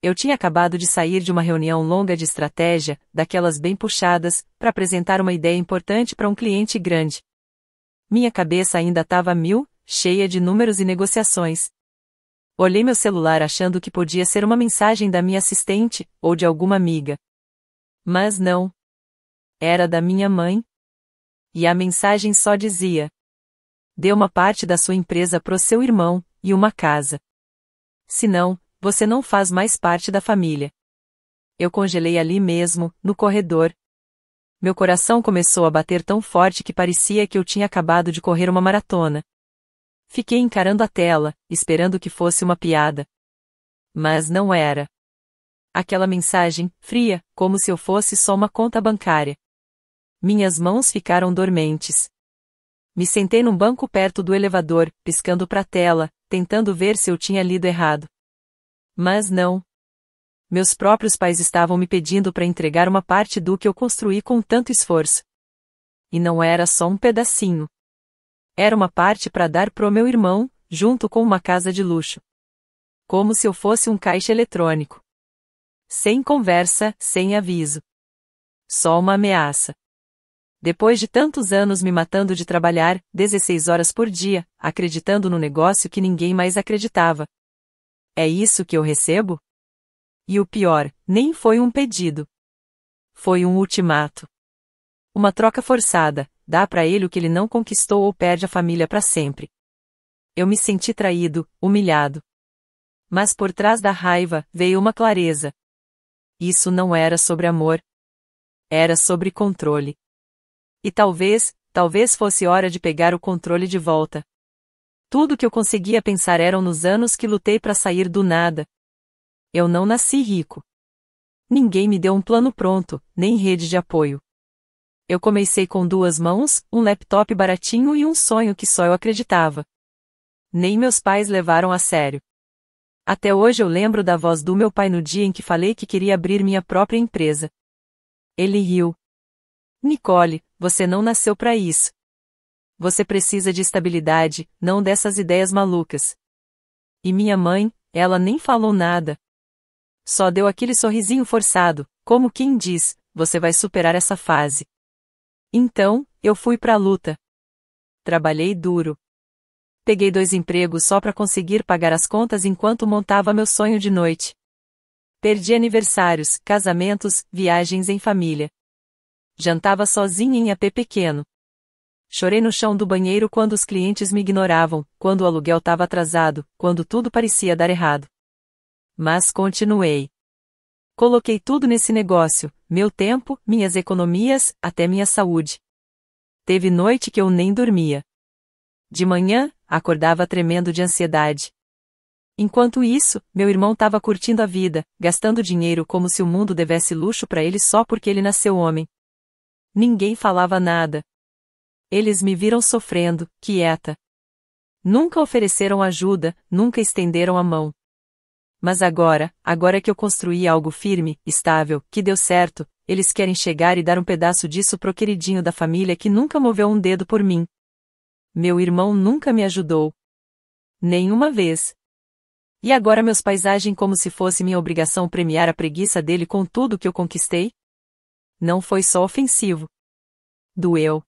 Eu tinha acabado de sair de uma reunião longa de estratégia, daquelas bem puxadas, para apresentar uma ideia importante para um cliente grande. Minha cabeça ainda estava a mil, cheia de números e negociações. Olhei meu celular achando que podia ser uma mensagem da minha assistente, ou de alguma amiga. Mas não. Era da minha mãe. E a mensagem só dizia: dê uma parte da sua empresa pro seu irmão, e uma casa. Senão, você não faz mais parte da família. Eu congelei ali mesmo, no corredor. Meu coração começou a bater tão forte que parecia que eu tinha acabado de correr uma maratona. Fiquei encarando a tela, esperando que fosse uma piada. Mas não era. Aquela mensagem, fria, como se eu fosse só uma conta bancária. Minhas mãos ficaram dormentes. Me sentei num banco perto do elevador, piscando para a tela, tentando ver se eu tinha lido errado. Mas não. Meus próprios pais estavam me pedindo para entregar uma parte do que eu construí com tanto esforço. E não era só um pedacinho. Era uma parte para dar pro meu irmão, junto com uma casa de luxo. Como se eu fosse um caixa eletrônico. Sem conversa, sem aviso. Só uma ameaça. Depois de tantos anos me matando de trabalhar, 16 horas por dia, acreditando no negócio que ninguém mais acreditava. É isso que eu recebo? E o pior, nem foi um pedido. Foi um ultimato. Uma troca forçada, dá pra ele o que ele não conquistou ou perde a família pra sempre. Eu me senti traído, humilhado. Mas por trás da raiva, veio uma clareza. Isso não era sobre amor. Era sobre controle. E talvez fosse hora de pegar o controle de volta. Tudo que eu conseguia pensar eram nos anos que lutei para sair do nada. Eu não nasci rico. Ninguém me deu um plano pronto, nem rede de apoio. Eu comecei com 2 mãos, um laptop baratinho e um sonho que só eu acreditava. Nem meus pais levaram a sério. Até hoje eu lembro da voz do meu pai no dia em que falei que queria abrir minha própria empresa. Ele riu. Nicole, você não nasceu para isso. Você precisa de estabilidade, não dessas ideias malucas. E minha mãe, ela nem falou nada. Só deu aquele sorrisinho forçado, como quem diz, você vai superar essa fase. Então, eu fui pra luta. Trabalhei duro. Peguei 2 empregos só para conseguir pagar as contas enquanto montava meu sonho de noite. Perdi aniversários, casamentos, viagens em família. Jantava sozinha em AP pequeno. Chorei no chão do banheiro quando os clientes me ignoravam, quando o aluguel estava atrasado, quando tudo parecia dar errado. Mas continuei. Coloquei tudo nesse negócio, meu tempo, minhas economias, até minha saúde. Teve noite que eu nem dormia. De manhã, acordava tremendo de ansiedade. Enquanto isso, meu irmão estava curtindo a vida, gastando dinheiro como se o mundo devesse luxo para ele só porque ele nasceu homem. Ninguém falava nada. Eles me viram sofrendo, quieta. Nunca ofereceram ajuda, nunca estenderam a mão. Mas agora que eu construí algo firme, estável, que deu certo, eles querem chegar e dar um pedaço disso pro queridinho da família que nunca moveu um dedo por mim. Meu irmão nunca me ajudou. Nenhuma vez. E agora meus pais agem como se fosse minha obrigação premiar a preguiça dele com tudo que eu conquistei? Não foi só ofensivo. Doeu.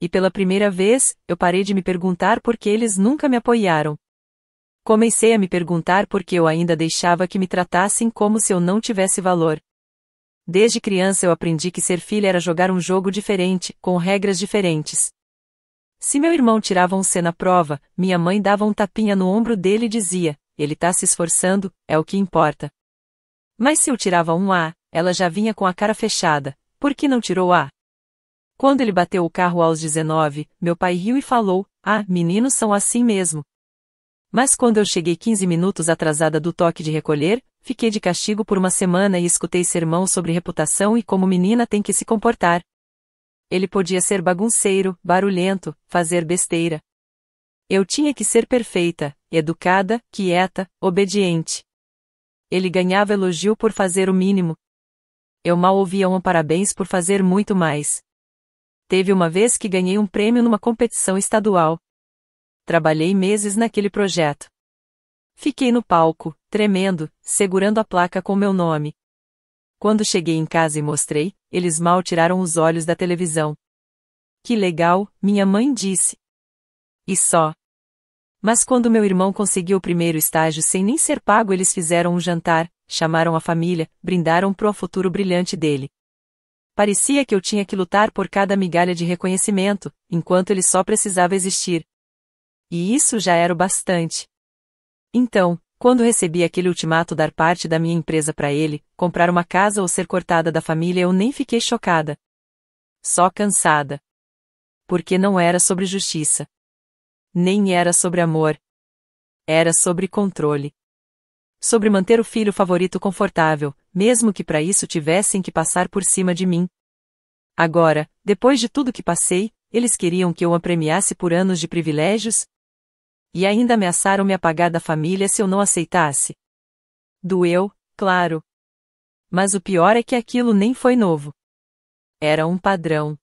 E pela primeira vez, eu parei de me perguntar por que eles nunca me apoiaram. Comecei a me perguntar por que eu ainda deixava que me tratassem como se eu não tivesse valor. Desde criança eu aprendi que ser filha era jogar um jogo diferente, com regras diferentes. Se meu irmão tirava um C na prova, minha mãe dava um tapinha no ombro dele e dizia, ele tá se esforçando, é o que importa. Mas se eu tirava um A, ela já vinha com a cara fechada, por que não tirou A? Quando ele bateu o carro aos 19, meu pai riu e falou, meninos são assim mesmo. Mas quando eu cheguei 15 minutos atrasada do toque de recolher, fiquei de castigo por uma semana e escutei sermão sobre reputação e como menina tem que se comportar. Ele podia ser bagunceiro, barulhento, fazer besteira. Eu tinha que ser perfeita, educada, quieta, obediente. Ele ganhava elogio por fazer o mínimo. Eu mal ouvia um parabéns por fazer muito mais. Teve uma vez que ganhei um prêmio numa competição estadual. Trabalhei meses naquele projeto. Fiquei no palco, tremendo, segurando a placa com meu nome. Quando cheguei em casa e mostrei, eles mal tiraram os olhos da televisão. Que legal, minha mãe disse. E só. Mas quando meu irmão conseguiu o primeiro estágio sem nem ser pago, eles fizeram um jantar, chamaram a família, brindaram pro futuro brilhante dele. Parecia que eu tinha que lutar por cada migalha de reconhecimento, enquanto ele só precisava existir. E isso já era o bastante. Então, quando recebi aquele ultimato dar parte da minha empresa para ele, comprar uma casa ou ser cortada da família, eu nem fiquei chocada. Só cansada. Porque não era sobre justiça. Nem era sobre amor. Era sobre controle. Sobre manter o filho favorito confortável, mesmo que para isso tivessem que passar por cima de mim. Agora, depois de tudo que passei, eles queriam que eu a premiasse por anos de privilégios? E ainda ameaçaram me apagar da família se eu não aceitasse. Doeu, claro. Mas o pior é que aquilo nem foi novo. Era um padrão.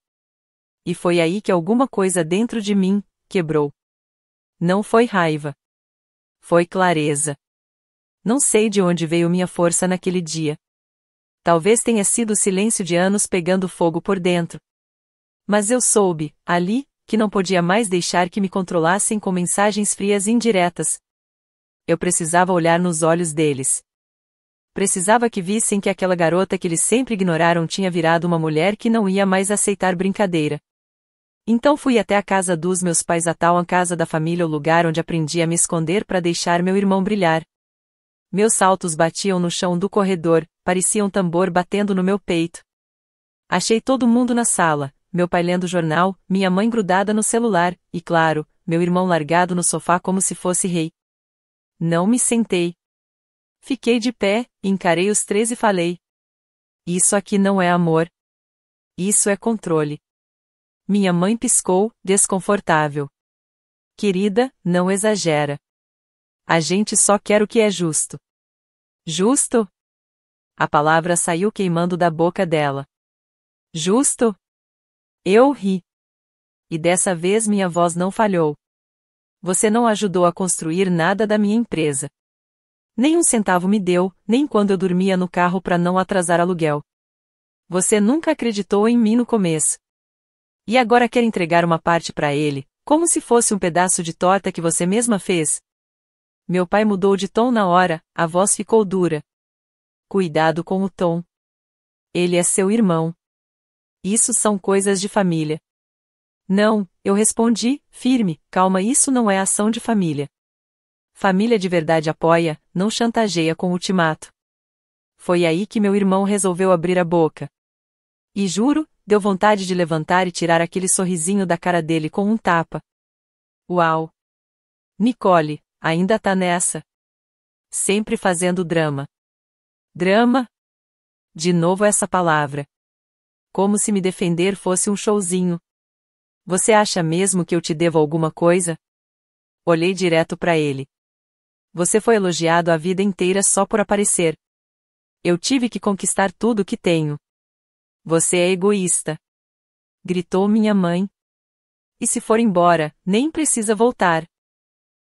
E foi aí que alguma coisa dentro de mim quebrou. Não foi raiva. Foi clareza. Não sei de onde veio minha força naquele dia. Talvez tenha sido o silêncio de anos pegando fogo por dentro. Mas eu soube, ali, que não podia mais deixar que me controlassem com mensagens frias e indiretas. Eu precisava olhar nos olhos deles. Precisava que vissem que aquela garota que eles sempre ignoraram tinha virado uma mulher que não ia mais aceitar brincadeira. Então fui até a casa dos meus pais, a tal casa da família, o lugar onde aprendi a me esconder para deixar meu irmão brilhar. Meus saltos batiam no chão do corredor, parecia um tambor batendo no meu peito. Achei todo mundo na sala, meu pai lendo jornal, minha mãe grudada no celular, e claro, meu irmão largado no sofá como se fosse rei. Não me sentei. Fiquei de pé, encarei os três e falei: isso aqui não é amor. Isso é controle. Minha mãe piscou, desconfortável. Querida, não exagera. A gente só quer o que é justo. Justo? A palavra saiu queimando da boca dela. Justo? Eu ri. E dessa vez minha voz não falhou. Você não ajudou a construir nada da minha empresa. Nem um centavo me deu, nem quando eu dormia no carro para não atrasar aluguel. Você nunca acreditou em mim no começo. E agora quer entregar uma parte para ele, como se fosse um pedaço de torta que você mesma fez? Meu pai mudou de tom na hora, a voz ficou dura. Cuidado com o tom. Ele é seu irmão. Isso são coisas de família. Não, eu respondi, firme, calma, isso não é ação de família. Família de verdade apoia, não chantageia com ultimato. Foi aí que meu irmão resolveu abrir a boca. E juro, deu vontade de levantar e tirar aquele sorrisinho da cara dele com um tapa. Uau! Nicole, ainda tá nessa. Sempre fazendo drama. Drama? De novo essa palavra. Como se me defender fosse um showzinho. Você acha mesmo que eu te devo alguma coisa? Olhei direto para ele. Você foi elogiado a vida inteira só por aparecer. Eu tive que conquistar tudo o que tenho. Você é egoísta. Gritou minha mãe. E se for embora, nem precisa voltar.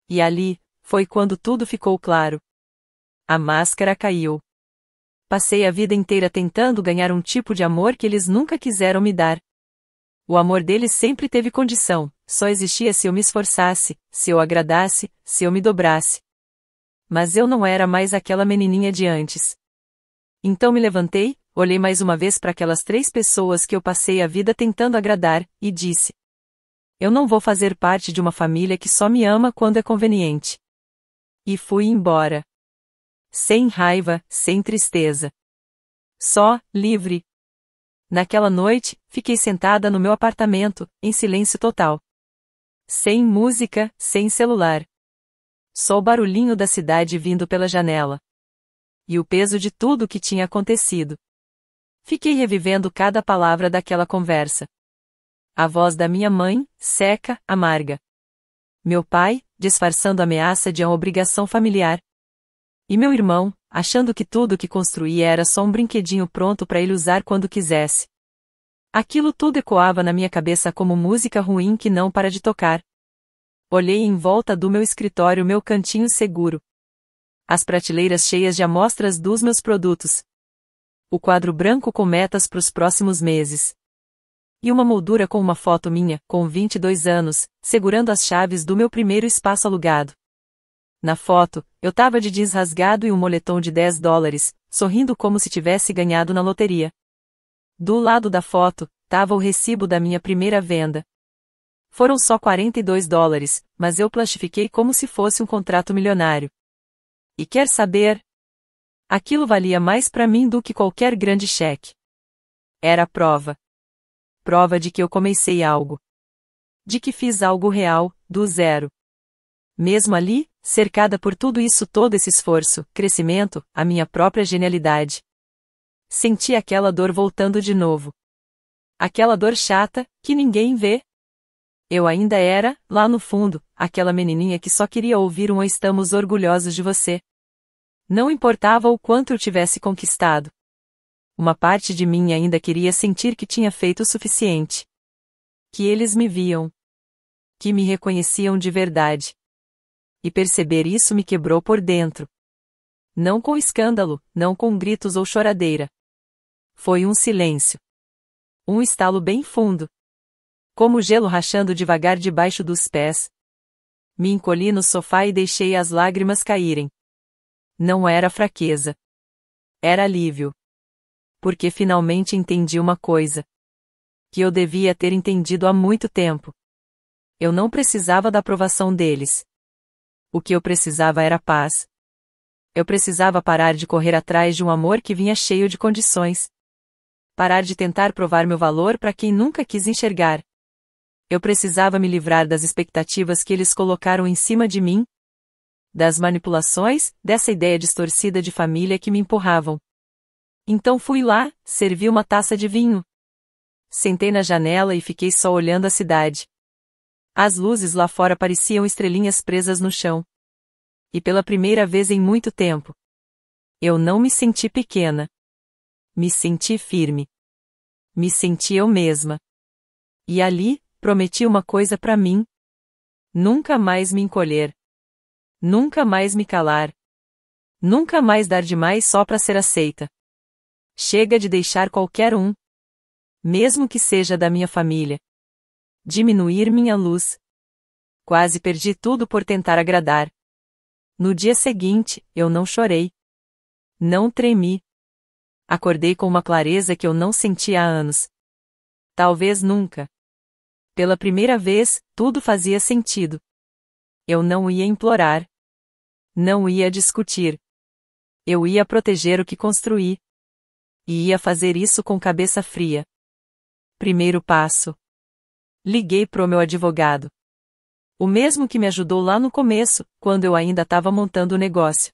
E ali, foi quando tudo ficou claro. A máscara caiu. Passei a vida inteira tentando ganhar um tipo de amor que eles nunca quiseram me dar. O amor deles sempre teve condição, só existia se eu me esforçasse, se eu agradasse, se eu me dobrasse. Mas eu não era mais aquela menininha de antes. Então me levantei, olhei mais uma vez para aquelas 3 pessoas que eu passei a vida tentando agradar, e disse: eu não vou fazer parte de uma família que só me ama quando é conveniente. E fui embora. Sem raiva, sem tristeza. Só, livre. Naquela noite, fiquei sentada no meu apartamento, em silêncio total. Sem música, sem celular. Só o barulhinho da cidade vindo pela janela. E o peso de tudo o que tinha acontecido. Fiquei revivendo cada palavra daquela conversa. A voz da minha mãe, seca, amarga. Meu pai, disfarçando a ameaça de uma obrigação familiar. E meu irmão, achando que tudo o que construía era só um brinquedinho pronto para ele usar quando quisesse. Aquilo tudo ecoava na minha cabeça como música ruim que não para de tocar. Olhei em volta do meu escritório, meu cantinho seguro. As prateleiras cheias de amostras dos meus produtos. O quadro branco com metas para os próximos meses. E uma moldura com uma foto minha, com 22 anos, segurando as chaves do meu primeiro espaço alugado. Na foto, eu tava de jeans rasgado e um moletom de $10, sorrindo como se tivesse ganhado na loteria. Do lado da foto, tava o recibo da minha primeira venda. Foram só $42, mas eu plastifiquei como se fosse um contrato milionário. E quer saber? Aquilo valia mais para mim do que qualquer grande cheque. Era a prova. Prova de que eu comecei algo. De que fiz algo real, do zero. Mesmo ali, cercada por tudo isso, todo esse esforço, crescimento, a minha própria genialidade. Senti aquela dor voltando de novo. Aquela dor chata, que ninguém vê. Eu ainda era, lá no fundo, aquela menininha que só queria ouvir um "estamos orgulhosos de você". Não importava o quanto eu tivesse conquistado. Uma parte de mim ainda queria sentir que tinha feito o suficiente. Que eles me viam. Que me reconheciam de verdade. E perceber isso me quebrou por dentro. Não com escândalo, não com gritos ou choradeira. Foi um silêncio. Um estalo bem fundo. Como gelo rachando devagar debaixo dos pés. Me encolhi no sofá e deixei as lágrimas caírem. Não era fraqueza. Era alívio. Porque finalmente entendi uma coisa. Que eu devia ter entendido há muito tempo. Eu não precisava da aprovação deles. O que eu precisava era paz. Eu precisava parar de correr atrás de um amor que vinha cheio de condições. Parar de tentar provar meu valor para quem nunca quis enxergar. Eu precisava me livrar das expectativas que eles colocaram em cima de mim. Das manipulações, dessa ideia distorcida de família que me empurravam. Então fui lá, servi uma taça de vinho. Sentei na janela e fiquei só olhando a cidade. As luzes lá fora pareciam estrelinhas presas no chão. E pela primeira vez em muito tempo, eu não me senti pequena. Me senti firme. Me senti eu mesma. E ali, prometi uma coisa pra mim. Nunca mais me encolher. Nunca mais me calar. Nunca mais dar demais só pra ser aceita. Chega de deixar qualquer um, mesmo que seja da minha família, diminuir minha luz. Quase perdi tudo por tentar agradar. No dia seguinte, eu não chorei. Não tremi. Acordei com uma clareza que eu não sentia há anos. Talvez nunca. Pela primeira vez, tudo fazia sentido. Eu não ia implorar. Não ia discutir. Eu ia proteger o que construí. E ia fazer isso com cabeça fria. Primeiro passo. Liguei pro meu advogado. O mesmo que me ajudou lá no começo, quando eu ainda estava montando o negócio.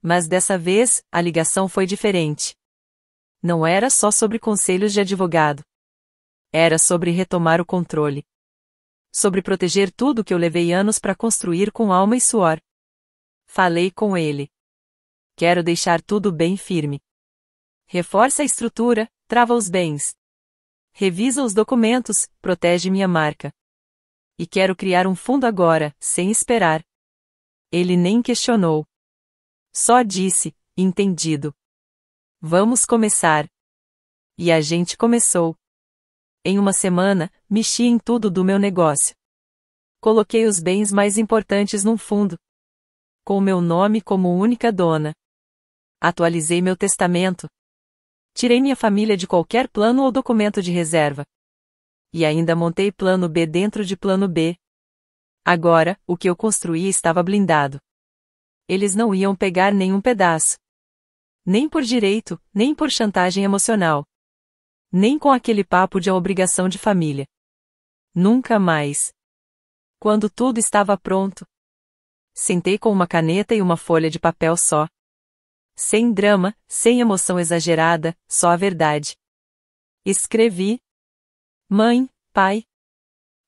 Mas dessa vez, a ligação foi diferente. Não era só sobre conselhos de advogado. Era sobre retomar o controle. Sobre proteger tudo que eu levei anos para construir com alma e suor. Falei com ele. Quero deixar tudo bem firme. Reforça a estrutura, trava os bens. Revisa os documentos, protege minha marca. E quero criar um fundo agora, sem esperar. Ele nem questionou. Só disse, entendido. Vamos começar. E a gente começou. Em uma semana, mexi em tudo do meu negócio. Coloquei os bens mais importantes num fundo. Com meu nome como única dona. Atualizei meu testamento. Tirei minha família de qualquer plano ou documento de reserva. E ainda montei plano B dentro de plano B. Agora, o que eu construí estava blindado. Eles não iam pegar nenhum pedaço. Nem por direito, nem por chantagem emocional. Nem com aquele papo de obrigação de família. Nunca mais. Quando tudo estava pronto, sentei com uma caneta e uma folha de papel só. Sem drama, sem emoção exagerada, só a verdade. Escrevi. Mãe, pai.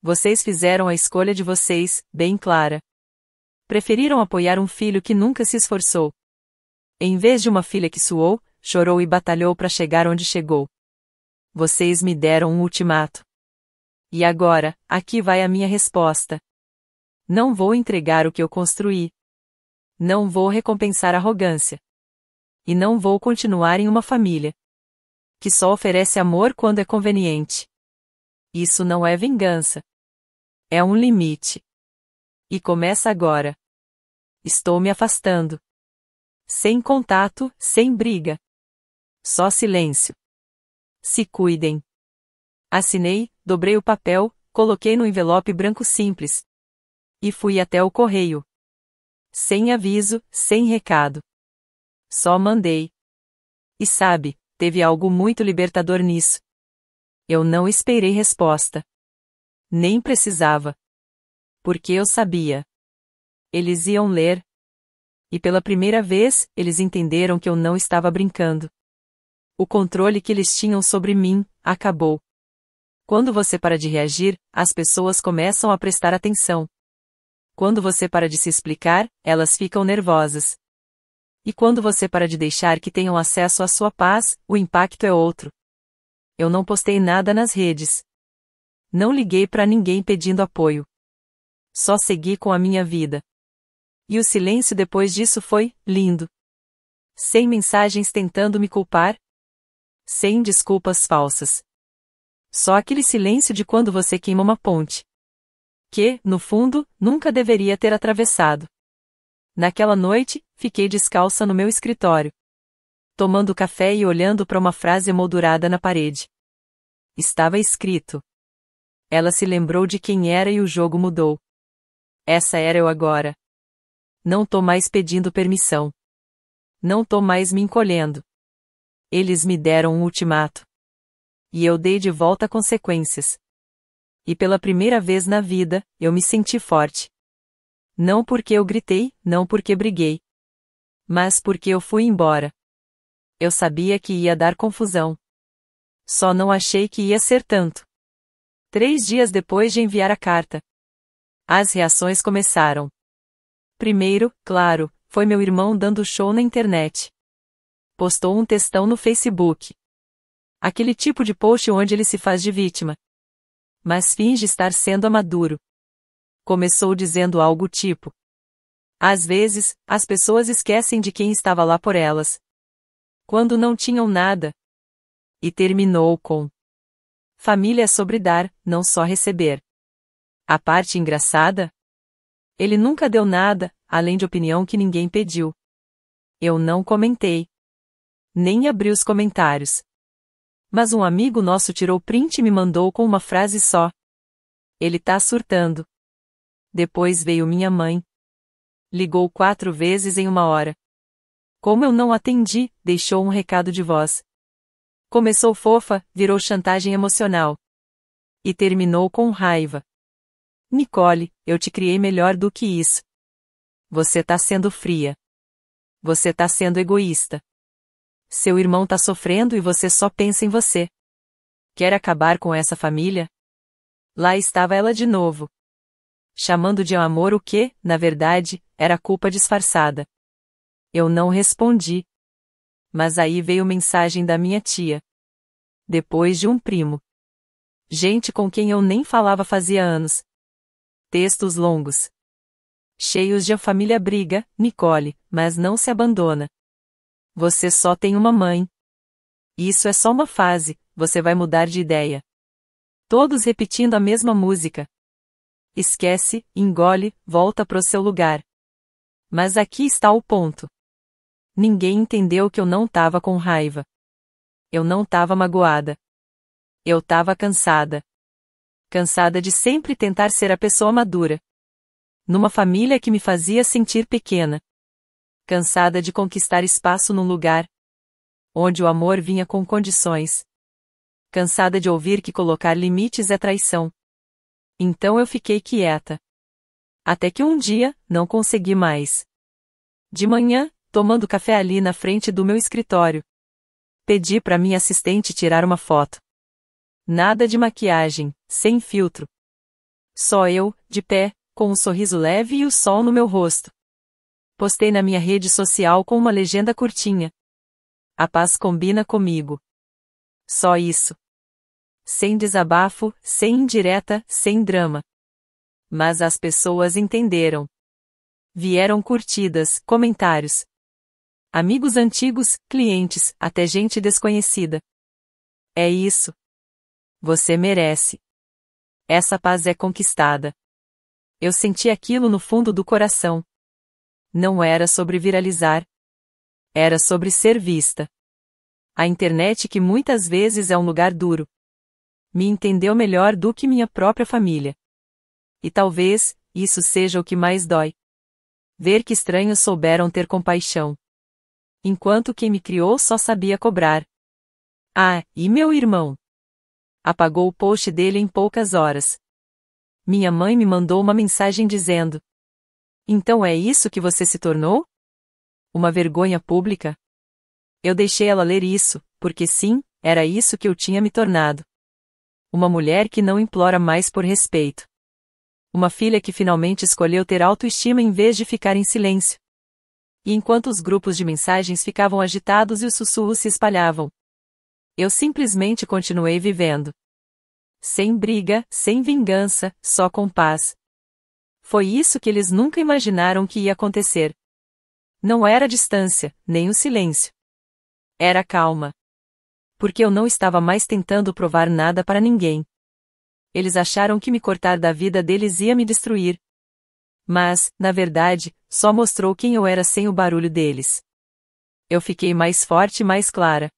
Vocês fizeram a escolha de vocês, bem clara. Preferiram apoiar um filho que nunca se esforçou. Em vez de uma filha que suou, chorou e batalhou para chegar onde chegou. Vocês me deram um ultimato. E agora, aqui vai a minha resposta. Não vou entregar o que eu construí. Não vou recompensar arrogância. E não vou continuar em uma família que só oferece amor quando é conveniente. Isso não é vingança. É um limite. E começa agora. Estou me afastando. Sem contato, sem briga. Só silêncio. Se cuidem. Assinei, dobrei o papel, coloquei no envelope branco simples. E fui até o correio. Sem aviso, sem recado. Só mandei. E sabe, teve algo muito libertador nisso. Eu não esperei resposta. Nem precisava. Porque eu sabia. Eles iam ler. E pela primeira vez, eles entenderam que eu não estava brincando. O controle que eles tinham sobre mim, acabou. Quando você para de reagir, as pessoas começam a prestar atenção. Quando você para de se explicar, elas ficam nervosas. E quando você para de deixar que tenham acesso à sua paz, o impacto é outro. Eu não postei nada nas redes. Não liguei para ninguém pedindo apoio. Só segui com a minha vida. E o silêncio depois disso foi lindo. Sem mensagens tentando me culpar. Sem desculpas falsas. Só aquele silêncio de quando você queima uma ponte. Que, no fundo, nunca deveria ter atravessado. Naquela noite, fiquei descalça no meu escritório. Tomando café e olhando para uma frase emoldurada na parede. Estava escrito. Ela se lembrou de quem era e o jogo mudou. Essa era eu agora. Não tô mais pedindo permissão. Não tô mais me encolhendo. Eles me deram um ultimato. E eu dei de volta consequências. E pela primeira vez na vida, eu me senti forte. Não porque eu gritei, não porque briguei. Mas porque eu fui embora. Eu sabia que ia dar confusão. Só não achei que ia ser tanto. 3 dias depois de enviar a carta. As reações começaram. Primeiro, claro, foi meu irmão dando show na internet. Postou um textão no Facebook. Aquele tipo de post onde ele se faz de vítima. Mas finge estar sendo maduro. Começou dizendo algo tipo: às vezes, as pessoas esquecem de quem estava lá por elas. Quando não tinham nada. E terminou com: família é sobre dar, não só receber. A parte engraçada? Ele nunca deu nada, além de opinião que ninguém pediu. Eu não comentei. Nem abri os comentários. Mas um amigo nosso tirou print e me mandou com uma frase só. Ele tá surtando. Depois veio minha mãe. Ligou 4 vezes em 1 hora. Como eu não atendi, deixou um recado de voz. Começou fofa, virou chantagem emocional. E terminou com raiva. Nicole, eu te criei melhor do que isso. Você tá sendo fria. Você tá sendo egoísta. Seu irmão tá sofrendo e você só pensa em você. Quer acabar com essa família? Lá estava ela de novo. Chamando de amor o que, na verdade, era culpa disfarçada. Eu não respondi. Mas aí veio mensagem da minha tia. Depois de um primo. Gente com quem eu nem falava fazia anos. Textos longos. Cheios de a família briga, Nicole, mas não se abandona. Você só tem uma mãe. Isso é só uma fase, você vai mudar de ideia. Todos repetindo a mesma música. Esquece, engole, volta pro seu lugar. Mas aqui está o ponto. Ninguém entendeu que eu não tava com raiva. Eu não tava magoada. Eu tava cansada. Cansada de sempre tentar ser a pessoa madura. Numa família que me fazia sentir pequena. Cansada de conquistar espaço num lugar onde o amor vinha com condições. Cansada de ouvir que colocar limites é traição. Então eu fiquei quieta. Até que um dia, não consegui mais. De manhã, tomando café ali na frente do meu escritório. Pedi para minha assistente tirar uma foto. Nada de maquiagem, sem filtro. Só eu, de pé, com um sorriso leve e o sol no meu rosto. Postei na minha rede social com uma legenda curtinha. A paz combina comigo. Só isso. Sem desabafo, sem indireta, sem drama. Mas as pessoas entenderam. Vieram curtidas, comentários. Amigos antigos, clientes, até gente desconhecida. É isso. Você merece. Essa paz é conquistada. Eu senti aquilo no fundo do coração. Não era sobre viralizar. Era sobre ser vista. A internet, que muitas vezes é um lugar duro, me entendeu melhor do que minha própria família. E talvez, isso seja o que mais dói. Ver que estranhos souberam ter compaixão. Enquanto quem me criou só sabia cobrar. Ah, e meu irmão? Apagou o post dele em poucas horas. Minha mãe me mandou uma mensagem dizendo: então é isso que você se tornou? Uma vergonha pública? Eu deixei ela ler isso, porque sim, era isso que eu tinha me tornado. Uma mulher que não implora mais por respeito. Uma filha que finalmente escolheu ter autoestima em vez de ficar em silêncio. E enquanto os grupos de mensagens ficavam agitados e os sussurros se espalhavam, eu simplesmente continuei vivendo. Sem briga, sem vingança, só com paz. Foi isso que eles nunca imaginaram que ia acontecer. Não era a distância, nem o silêncio. Era a calma. Porque eu não estava mais tentando provar nada para ninguém. Eles acharam que me cortar da vida deles ia me destruir. Mas, na verdade, só mostrou quem eu era sem o barulho deles. Eu fiquei mais forte e mais clara.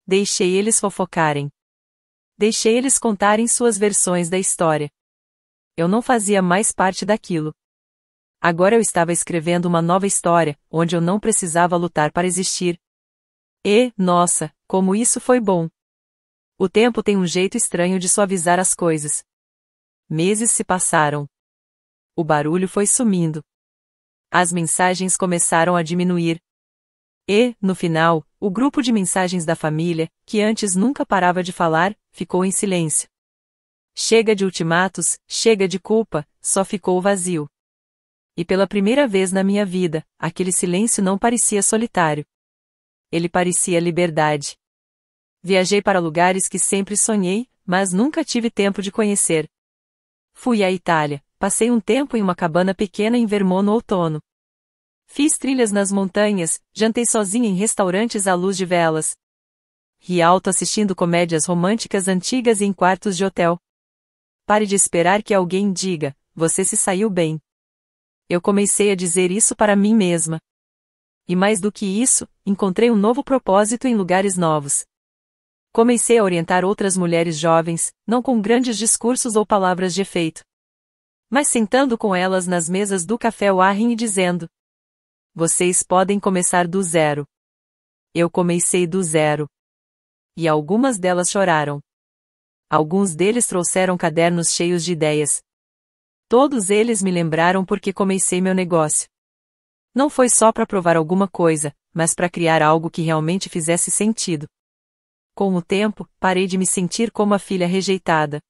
Deixei eles fofocarem. Deixei eles contarem suas versões da história. Eu não fazia mais parte daquilo. Agora eu estava escrevendo uma nova história, onde eu não precisava lutar para existir. E, nossa, como isso foi bom! O tempo tem um jeito estranho de suavizar as coisas. Meses se passaram. O barulho foi sumindo. As mensagens começaram a diminuir. E, no final, o grupo de mensagens da família, que antes nunca parava de falar, ficou em silêncio. Chega de ultimatos, chega de culpa, só ficou o vazio. E pela primeira vez na minha vida, aquele silêncio não parecia solitário. Ele parecia liberdade. Viajei para lugares que sempre sonhei, mas nunca tive tempo de conhecer. Fui à Itália, passei um tempo em uma cabana pequena em Vermont no outono. Fiz trilhas nas montanhas, jantei sozinha em restaurantes à luz de velas. Ri alto assistindo comédias românticas antigas em quartos de hotel. Pare de esperar que alguém diga, você se saiu bem. Eu comecei a dizer isso para mim mesma. E mais do que isso, encontrei um novo propósito em lugares novos. Comecei a orientar outras mulheres jovens, não com grandes discursos ou palavras de efeito, mas sentando com elas nas mesas do café Warren e dizendo: vocês podem começar do zero. Eu comecei do zero. E algumas delas choraram. Alguns deles trouxeram cadernos cheios de ideias. Todos eles me lembraram porque comecei meu negócio. Não foi só para provar alguma coisa, mas para criar algo que realmente fizesse sentido. Com o tempo, parei de me sentir como a filha rejeitada.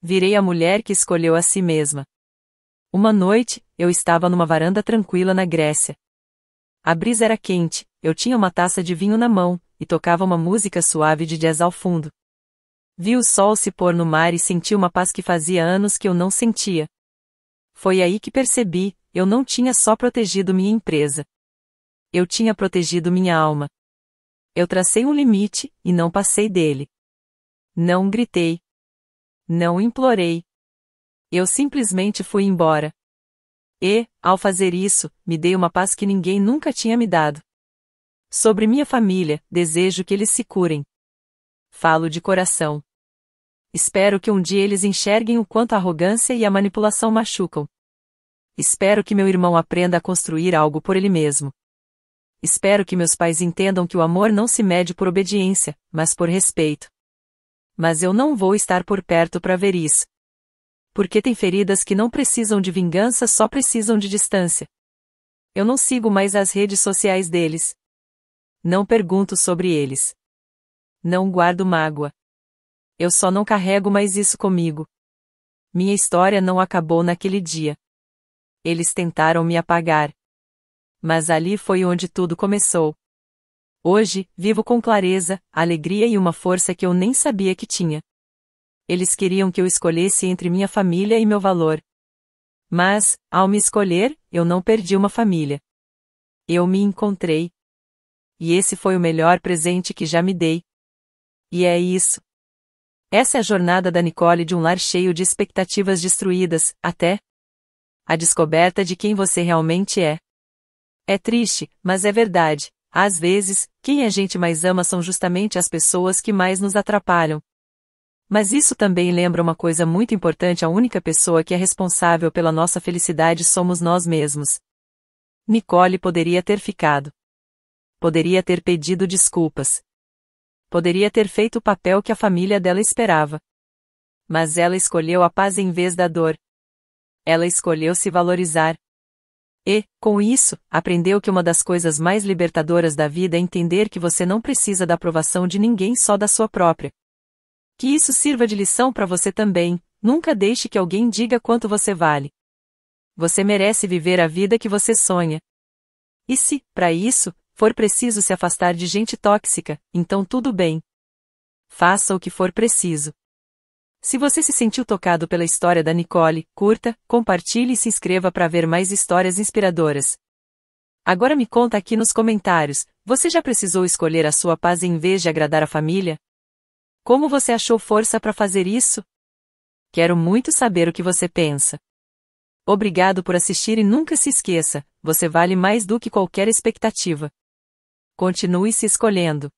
Virei a mulher que escolheu a si mesma. Uma noite, eu estava numa varanda tranquila na Grécia. A brisa era quente, eu tinha uma taça de vinho na mão, e tocava uma música suave de jazz ao fundo. Vi o sol se pôr no mar e senti uma paz que fazia anos que eu não sentia. Foi aí que percebi, eu não tinha só protegido minha empresa. Eu tinha protegido minha alma. Eu tracei um limite, e não passei dele. Não gritei. Não implorei. Eu simplesmente fui embora. E, ao fazer isso, me dei uma paz que ninguém nunca tinha me dado. Sobre minha família, desejo que eles se curem. Falo de coração. Espero que um dia eles enxerguem o quanto a arrogância e a manipulação machucam. Espero que meu irmão aprenda a construir algo por ele mesmo. Espero que meus pais entendam que o amor não se mede por obediência, mas por respeito. Mas eu não vou estar por perto para ver isso. Porque tem feridas que não precisam de vingança, só precisam de distância. Eu não sigo mais as redes sociais deles. Não pergunto sobre eles. Não guardo mágoa. Eu só não carrego mais isso comigo. Minha história não acabou naquele dia. Eles tentaram me apagar. Mas ali foi onde tudo começou. Hoje, vivo com clareza, alegria e uma força que eu nem sabia que tinha. Eles queriam que eu escolhesse entre minha família e meu valor. Mas, ao me escolher, eu não perdi uma família. Eu me encontrei. E esse foi o melhor presente que já me dei. E é isso. Essa é a jornada da Nicole de um lar cheio de expectativas destruídas, até a descoberta de quem você realmente é. É triste, mas é verdade. Às vezes, quem a gente mais ama são justamente as pessoas que mais nos atrapalham. Mas isso também lembra uma coisa muito importante: a única pessoa que é responsável pela nossa felicidade somos nós mesmos. Nicole poderia ter ficado. Poderia ter pedido desculpas. Poderia ter feito o papel que a família dela esperava. Mas ela escolheu a paz em vez da dor. Ela escolheu se valorizar. E, com isso, aprendeu que uma das coisas mais libertadoras da vida é entender que você não precisa da aprovação de ninguém, só da sua própria. Que isso sirva de lição para você também: nunca deixe que alguém diga quanto você vale. Você merece viver a vida que você sonha. E se, para isso, for preciso se afastar de gente tóxica, então tudo bem. Faça o que for preciso. Se você se sentiu tocado pela história da Nicole, curta, compartilhe e se inscreva para ver mais histórias inspiradoras. Agora me conta aqui nos comentários: você já precisou escolher a sua paz em vez de agradar a família? Como você achou força para fazer isso? Quero muito saber o que você pensa. Obrigado por assistir e nunca se esqueça: você vale mais do que qualquer expectativa. Continue se escolhendo.